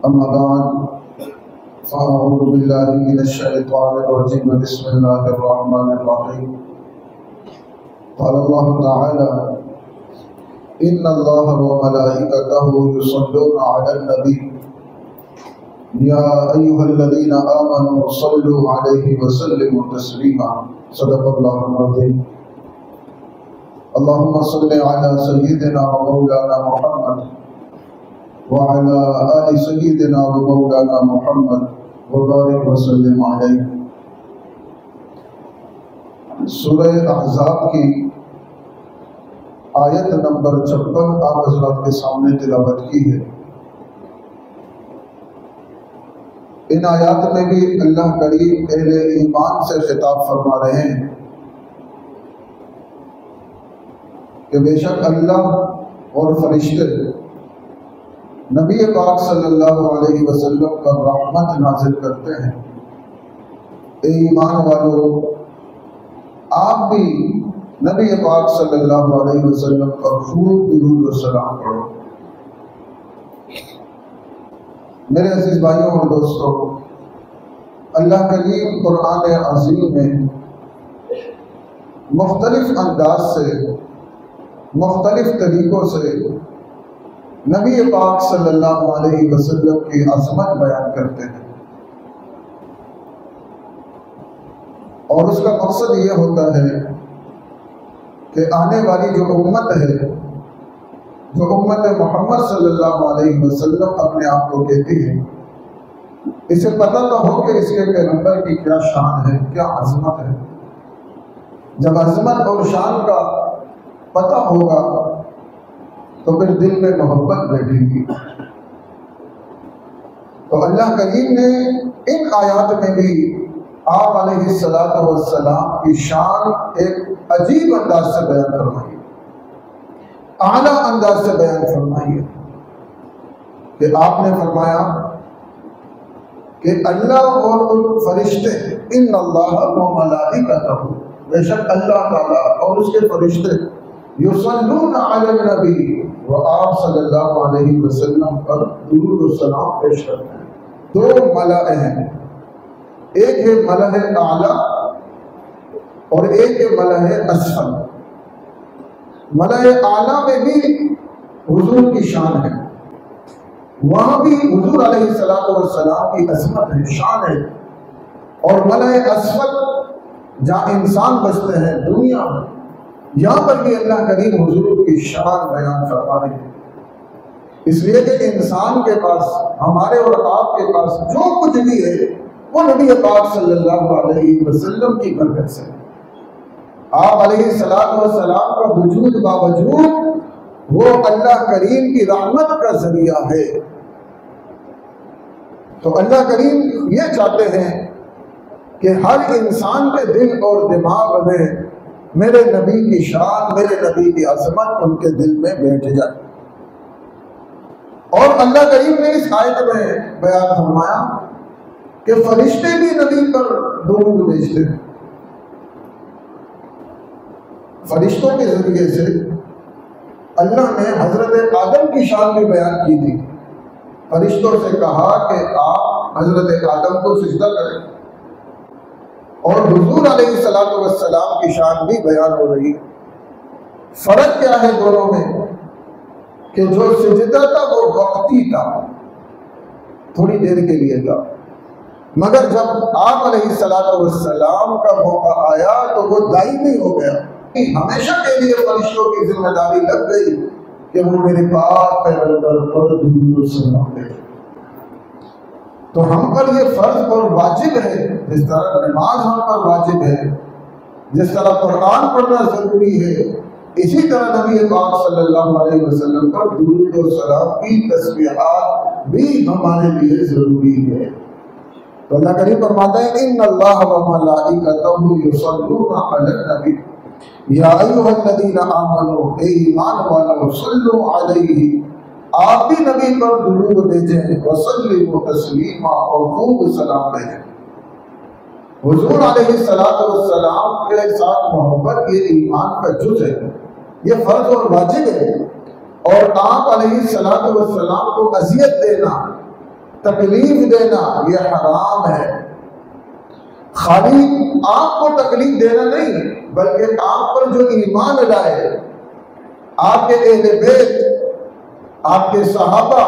أما بعد فأعوذ بالله من الشيطان الرجيم بسم الله الرحمن الرحيم قال الله تعالى إن الله وملائكته يصلون على النبي يا أيها الذين آمنوا صلوا عليه وسلموا تسليما صدق الله العظيم اللهم صل على سيدنا ومولانا محمد وعلى آل سيدنا ومولانا محمد وبارك وسلم علیہ۔ سورہ احزاب کی آیت نمبر 56 آپ حضرات کے سامنے تلاوت کی ہے۔ ان آیات میں بھی اللہ کریم اہل ایمان سے خطاب فرما رہے ہیں کہ بے شک اللہ اور فرشتے نبی پاک صلی اللہ علیہ وسلم پر رحمت نازل کرتے ہیں۔ اے ایمان والو، آپ بھی نبی پاک صلی اللہ علیہ وسلم پر خوب درود و سلام پڑھو۔ میرے عزیز بھائیوں اور دوستوں، اللہ کریم قرآن عظیم میں مختلف انداز سے، مختلف طریقوں سے نبی پاک صلی اللہ علیہ وسلم کی عظمت بیان کرتے ہیں، اور اس کا مقصد یہ ہوتا ہے کہ آنے والی جو امت ہے، جو امت محمد صلی اللہ علیہ وسلم اپنے آپ کو کہتی ہے، اسے پتہ تو ہو کہ اس کے پیغمبر کی کیا شان ہے، کیا عظمت ہے۔ جب عظمت اور شان کا پتہ ہوگا تو پھر دل میں محبت بیٹھے گی۔ تو اللہ کریم نے ان آیات میں بھی آپ علیہ السلام کی شان ایک عجیب انداز سے بیان فرمائی، اعلیٰ انداز سے بیان فرمائی ہے کہ آپ نے فرمایا کہ اللہ اور فرشتے، ان اللہ و ملائکتہ، بے شک اللہ تعالیٰ اور اس کے فرشتے یصلون علی النبی، وہ آپ صلی اللہ علیہ وسلم پر درود و سلام پیش کرتے ہیں۔ دو ملائے ہیں، ایک ہے ملائے اعلیٰ اور ایک ہے ملائے اسفل۔ ملائے اعلیٰ میں بھی حضور کی شان ہے، وہاں بھی حضور علیہ السلام کی عظمت ہے، شان ہے۔ اور ملائے اسفل جہاں انسان بستے ہیں دنیا میں، یہاں پر بھی اللہ کریم حضور کی شان بیان فرما رہے ہیں، اس لیے کہ انسان کے پاس، ہمارے اور آپ کے پاس جو کچھ بھی ہے وہ نبی پاک صلی اللہ علیہ وسلم کی برکت سے۔ آپ علیہ السلام کا وجود باوجود وہ اللہ کریم کی رحمت کا ذریعہ ہے۔ تو اللہ کریم یہ چاہتے ہیں کہ ہر انسان کے دل اور دماغ میں میرے نبی کی شان، میرے نبی کی عظمت ان کے دل میں بیٹھ جائے۔ اور اللہ کریم نے اس آیت میں بیان فرمایا کہ فرشتے بھی نبی پر درود بھیجتے ہیں۔ فرشتوں کے ذریعے سے اللہ نے حضرت آدم کی شان بھی بیان کی تھی۔ فرشتوں سے کہا کہ آپ حضرت آدم کو سجدہ کریں، اور حضور علیہ السلام کی شان بھی بیان ہو رہی ہے۔ فرق کیا ہے دونوں میں کہ جو سجدہ تھا وہ وقتی تھا، تھوڑی دیر کے لیے تھا، مگر جب آپ علیہ السلام کا موقع آیا تو وہ دائمی ہو گیا، ہمیشہ کے لیے فرشتوں کی ذمہ داری لگ گئی کہ وہ میرے پاک پیغمبر پر درود و سلام بھیجیں۔ تو ہم پر یہ فرض اور واجب ہے، جس طرح نماز ہم پر واجب ہے، جس طرح قرآن پڑھنا ضروری ہے، اسی طرح نبی پاک صلی اللہ علیہ وسلم پر درود و سلام کی تسبیحات بھی ہمارے لیے ضروری ہے۔ تو اللہ کریم فرماتا ہے ان اللہ و ملائکتہ یصلون علی النبی یا ایھا الذین آمنوا، اے ایمان والو، صلوا علیہ، آپ بھی نبی پر درود بھیجیں، وسلموا تسلیما، اور خوب سلام بھیجیں۔ حضور علیہ السلام کے ساتھ محبت یہ ایمان کا جز ہے، یہ فرض اور واجب ہے، اور آپ علیہ السلام کو اذیت دینا، تکلیف دینا یہ حرام ہے. خالی آپ کو تکلیف دینا نہیں بلکہ آپ پر جو ایمان لائے، آپ کے اہل بیت، آپ کے صحابہ،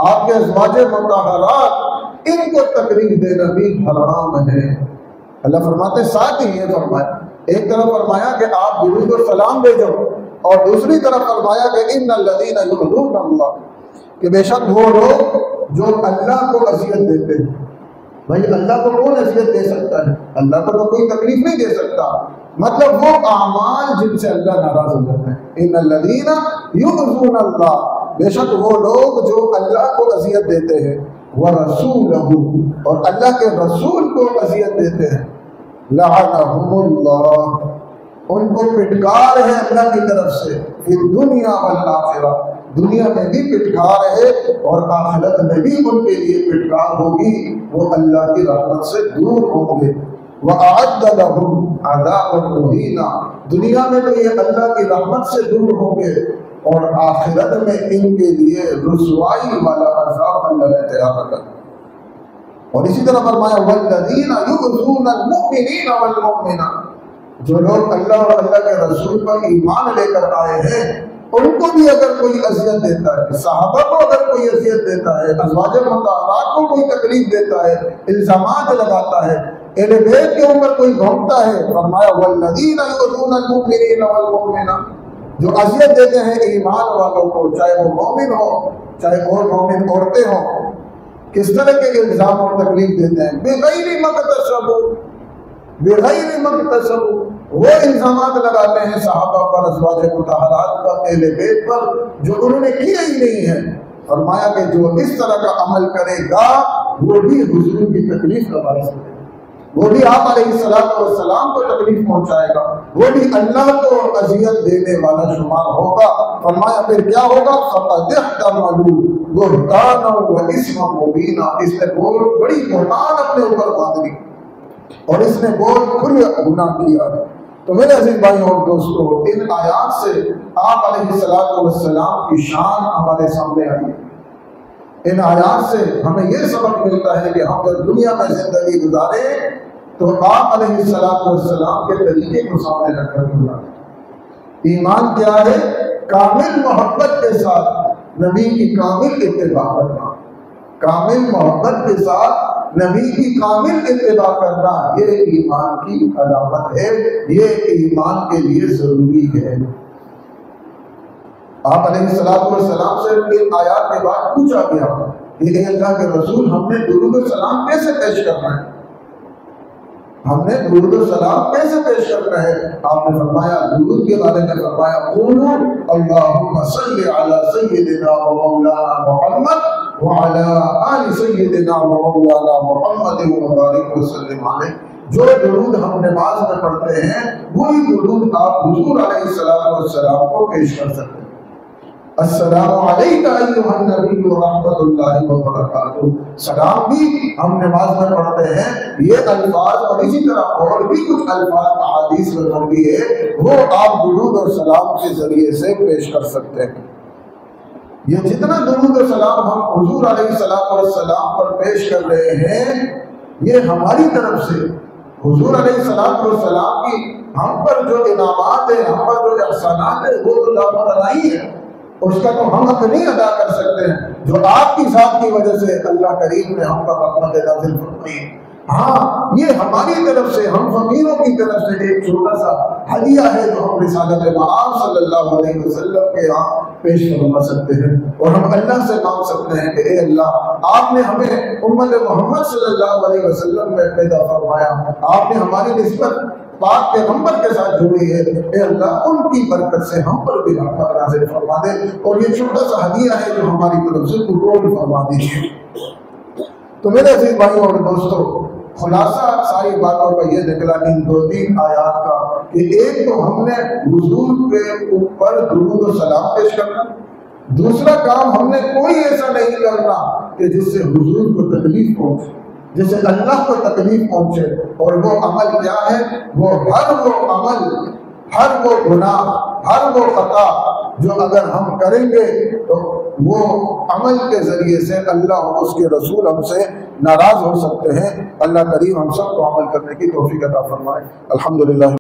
آپ کے ازواج مطہرات، ان کو تکلیف دینا بھی حرام ہے. اللہ فرماتے ساتھ ہی یہ فرمایا، ایک طرف فرمایا کہ آپ درود و سلام بھیجو، اور دوسری طرف فرمایا کہ ان الذین یؤذون اللہ، کہ بے شک وہ لوگ جو اللہ کو اذیت دیتے ہیں. بھائی اللہ کو کون اذیت دے سکتا ہے؟ اللہ کو تو کوئی تکلیف نہیں دے سکتا. مطلب وہ اعمال جن سے اللہ ناراض ہو جاتا ہے. ان الذین یؤذون اللہ، بے شک وہ لوگ جو اللہ کو اذیت دیتے ہیں، وَرَسُولَهُ، اور اللہ کے رسول کو اذیت دیتے ہیں، لعنہم اللہ، ان کو پٹکار ہے اللہ کی طرف سے، فی الدنیا والآخرہ، دنیا میں بھی پٹکار ہے اور آخرت میں بھی ان کے لیے پٹکار ہوگی، وہ اللہ کی رحمت سے دور ہوں گے. وَأَعَدَّ لَهُمْ عَذَابًا مُهِينًا، دنیا میں تو یہ اللہ کی رحمت سے دور ہوں گے، اور آخرت میں ان کے لیے رسوائی والا عذاب اللہ نے تیار رکھا. اور اسی طرح فرمایا وَالَّذِينَ يُؤْذُونَ الْمُؤْمِنِينَ وَالْمُؤْمِنَاتِ، جو لوگ اللہ اور اللہ کے رسول پر ایمان لے کر آئے ہیں، ان کو بھی اگر کوئی اذیت دیتا ہے، صحابہ کو اگر کوئی اذیت دیتا ہے، ازواج مطہرات کو کوئی تکلیف دیتا ہے، الزامات لگاتا ہے، اہل بیت کے اوپر کوئی گھومتا ہے، فرمایا وَالَّذِينَ يُؤْذُونَ الْمُؤْمِنِينَ وَالْمُؤْمِنَاتِ، جو اذیت دیتے ہیں ایمان والوں کو، چاہے وہ مومن ہو چاہے اور مومن عورتیں ہوں. کس طرح کے الزام اور تکلیف دیتے ہیں؟ بغیر مکتسبوا، بغیر مکتسبوا، وہ الزامات لگاتے ہیں صحابہ پر، ازواج مطہرات پر، اہل بیت پر، جو انہوں نے کیا ہی نہیں ہے. فرمایا کہ جو اس طرح کا عمل کرے گا وہ بھی حضور کی تکلیف کا باعث ہے، وہ بھی آپ علیہ السلام کو تکلیف پہنچائے گا، وہ بھی اللہ کو اذیت دینے والا شمار ہوگا. فرمایا پھر کیا ہوگا؟ فَقَدِ احْتَمَلُوا بُهْتَانًا وَإِثْمًا مُبِينًا، اس نے بہت بڑی بہتان اپنے اوپر باندھ لی اور اس نے بہت کھلا گناہ کیا ہے. تو میرے عزیز بھائیوں اور دوستو، ان آیات سے آپ علیہ السلام کی شان ہمارے سامنے آئی ہے. ان آیات سے ہمیں یہ سبق ملتا ہے کہ ہم جب دنیا میں زندگی گزاریں تو آپ علیہ السلام کے طریقے کو سامنے رکھ کر گزاریں. ایمان کیا ہے؟ کامل محبت کے ساتھ نبی کی کامل اتباع کرنا، کامل محبت کے ساتھ نبی کی کامل اتباع کرنا، یہ ایمان کی علامت ہے، یہ ایمان کے لیے ضروری ہے. آپ علیہ السلام سے ان آیات کے بعد پوچھا گیا کہ اے اللہ کے رسول، ہم نے درود و سلام کیسے پیش کرنا ہے؟ ہم نے درود و سلام کیسے پیش کرنا ہے؟ آپ نے فرمایا، درود کے بارے میں فرمایا، قولوا اللہم صلی علی سیدنا و مولانا محمد وعلی آل سیدنا و مولانا محمد وبارک وسلم علیہ. جو درود ہم نماز میں پڑھتے ہیں وہی درود آپ حضور علیہ السلام کو پیش کر سکتے ہیں. السلام علیکہ ایھا النبی ورحمۃ اللہ وبرکاتہ، سلام بھی ہم نماز میں پڑھتے ہیں. یہ الفاظ اور اسی طرح اور بھی کچھ الفاظ احادیث میں مروی ہے، وہ آپ درود اور سلام کے ذریعے سے پیش کر سکتے ہیں. یہ جتنا درود اور سلام ہم حضور علیہ السلام پر پیش کر رہے ہیں، یہ ہماری طرف سے حضور علیہ السلام کی ہم پر جو انعامات ہیں، ہم پر جو احسانات ہیں، وہ تو لامحدود ہے، اس کا تو ہم حق نہیں ادا کر سکتے ہیں، جو آپ کی ذات کی وجہ سے اللہ کریم نے ہم پر رحمت نازل فرمائی. ہاں، یہ ہماری طرف سے، ہم فقیروں کی طرف سے ایک چھوٹا سا ہدیہ ہے جو ہم رسالت مآب صلی اللہ علیہ وسلم کے یہاں پیش فرما سکتے ہیں، اور ہم اللہ سے مانگ سکتے ہیں کہ اے اللہ، آپ نے ہمیں امت محمد صلی اللہ علیہ وسلم میں پیدا فرمایا، آپ نے ہماری نسبت پاک پیغمبر کے ساتھ جڑی ہے، اے اللہ ان کی برکت سے ہم پر بھی رحمت نازل فرما دے، اور یہ چھوٹا سا ہدیہ ہے جو ہماری طرف سے قبول فرما دیجیے. تو میرے عزیز بھائیوں اور دوستو، خلاصہ ساری باتوں کا یہ نکلا ان 2-3 آیات کا کہ ایک تو ہم نے حضور کے اوپر درود و سلام پیش کرنا، دوسرا کام ہم نے کوئی ایسا نہیں کرنا کہ جس سے حضور کو تکلیف پہنچے، جس سے اللہ کو تکلیف پہنچے. اور وہ عمل کیا ہے؟ وہ ہر وہ عمل ہر وہ گناہ، ہر وہ خطا جو اگر ہم کریں گے تو وہ عمل کے ذریعے سے اللہ اور اس کے رسول ہم سے ناراض ہو سکتے ہیں۔ اللہ کریم ہم سب کو عمل کرنے کی توفیق عطا فرمائے۔ الحمدللہ۔